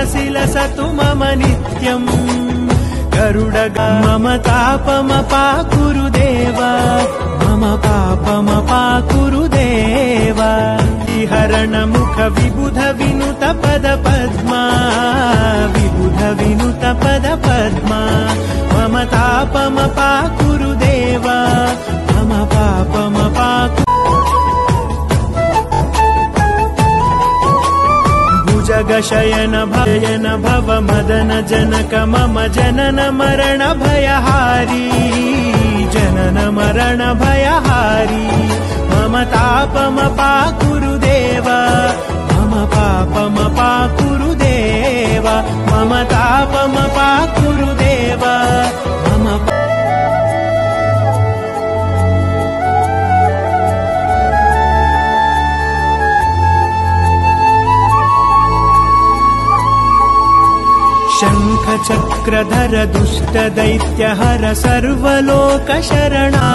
वसिलसतु मम नित्यम् गरुडगा मम तापमपाकुरु देव मम पापमपाकुरु देव हरणमुख विबुध विनुत पद पद्मा विबुध विनुत पद पद्मा मम तापमपाकुरु देव मम पापमपाकुरु भुजगशयन भयन भव मदन जनक मम जनन मरण भयहारी जनन मरण भयहारी मम तापमपाकुरु देव मम पापमपाकुरु देव मम तापमपाकुरु देव मम शंख चक्रधर दुष्ट दैत्य हर सर्वलोक शरणा